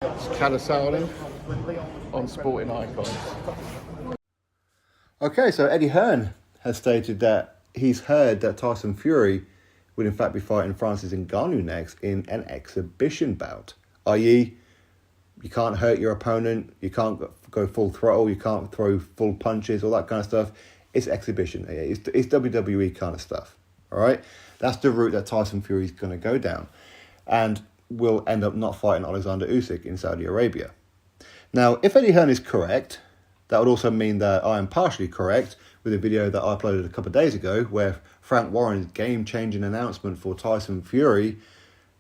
It's Calisardi on Sporting Icons. Okay, so Eddie Hearn has stated that he's heard that Tyson Fury will in fact be fighting Francis Ngannou next in an exhibition bout, i.e. you can't hurt your opponent, you can't go full throttle, you can't throw full punches, all that kind of stuff. It's exhibition. It's WWE kind of stuff. All right? That's the route that Tyson Fury is going to go down. And will end up not fighting Alexander Usyk in Saudi Arabia. Now, if Eddie Hearn is correct, that would also mean that I am partially correct with a video that I uploaded a couple of days ago where Frank Warren's game-changing announcement for Tyson Fury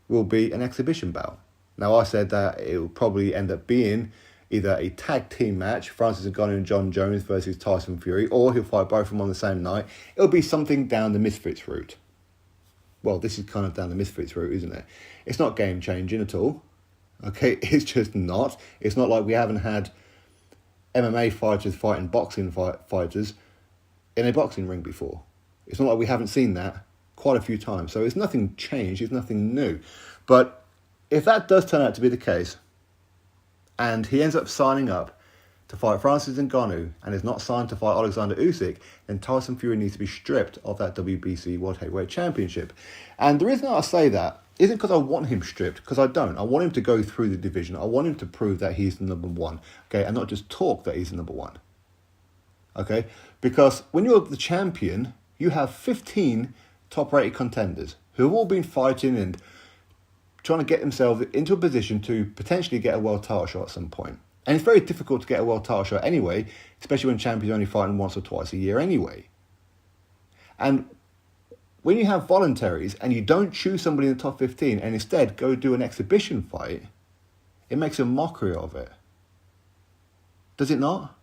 will be an exhibition bout. Now, I said that it will probably end up being either a tag team match, Francis Ngannou and John Jones versus Tyson Fury, or he'll fight both of them on the same night. It'll be something down the Misfits route. Well, this is kind of down the Misfits route, isn't it? It's not game-changing at all. Okay, it's just not. It's not like we haven't had MMA fighters fighting boxing fighters in a boxing ring before. It's not like we haven't seen that quite a few times. So it's nothing changed, it's nothing new. But if that does turn out to be the case, and he ends up signing up to fight Francis Ngannou and is not signed to fight Alexander Usyk, then Tyson Fury needs to be stripped of that WBC World Heavyweight Championship. And the reason I say that isn't because I want him stripped, because I don't. I want him to go through the division. I want him to prove that he's the number one, okay, and not just talk that he's the number one, okay? Because when you're the champion, you have 15 top-rated contenders who have all been fighting and trying to get themselves into a position to potentially get a world title shot at some point. And it's very difficult to get a world title shot anyway, especially when champions only fighting once or twice a year anyway. And when you have voluntaries and you don't choose somebody in the top 15 and instead go do an exhibition fight, it makes a mockery of it. Does it not?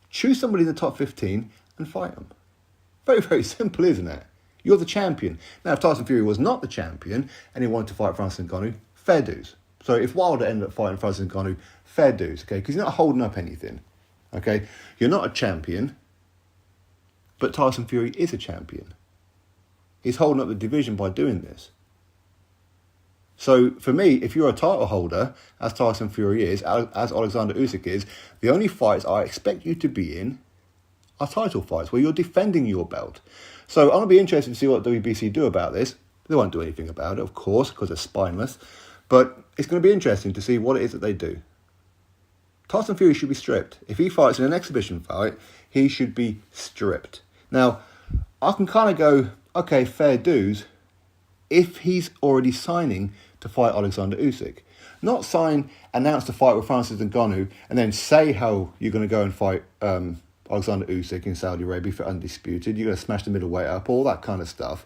Choose somebody in the top 15 and fight them. Very, very simple, isn't it? You're the champion. Now, if Tyson Fury was not the champion and he wanted to fight Francis Ngannou, fair dues. So if Wilder ended up fighting Francis Ngannou, fair dues, okay? Because you're not holding up anything, okay? You're not a champion, but Tyson Fury is a champion. He's holding up the division by doing this. So for me, if you're a title holder, as Tyson Fury is, as Alexander Usyk is, the only fights I expect you to be in are title fights where you're defending your belt. So I'm going to be interested to see what WBC do about this. They won't do anything about it, of course, because they're spineless. But it's going to be interesting to see what it is that they do. Tyson Fury should be stripped. If he fights in an exhibition fight, he should be stripped. Now, I can kind of go, okay, fair dues, if he's already signing to fight Alexander Usyk. Not announce the fight with Francis Ngannou, and then say how you're going to go and fight Alexander Usyk in Saudi Arabia for undisputed. You're going to smash the middleweight up, all that kind of stuff.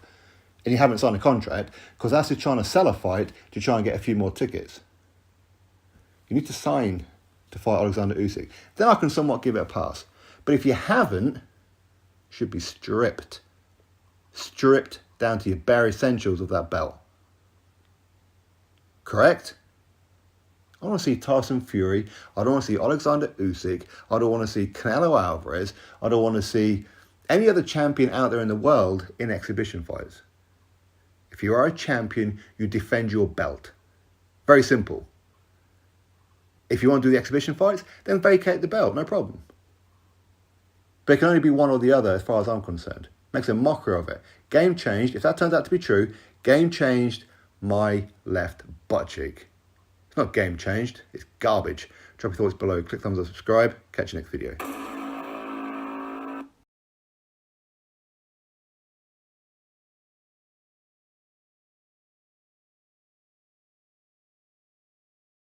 And you haven't signed a contract, because that's just trying to sell a fight to try and get a few more tickets. You need to sign to fight Alexander Usyk. Then I can somewhat give it a pass. But if you haven't, you should be stripped. Stripped down to your bare essentials of that belt. Correct? I want to see Tyson Fury. I don't want to see Alexander Usyk. I don't want to see Canelo Alvarez. I don't want to see any other champion out there in the world in exhibition fights. If you are a champion, you defend your belt. Very simple. If you want to do the exhibition fights, then vacate the belt, no problem. But it can only be one or the other as far as I'm concerned. Makes a mockery of it. Game changed. If that turns out to be true, game changed my left butt cheek. It's not game changed, it's garbage. Drop your thoughts below, click thumbs up, subscribe. Catch you next video.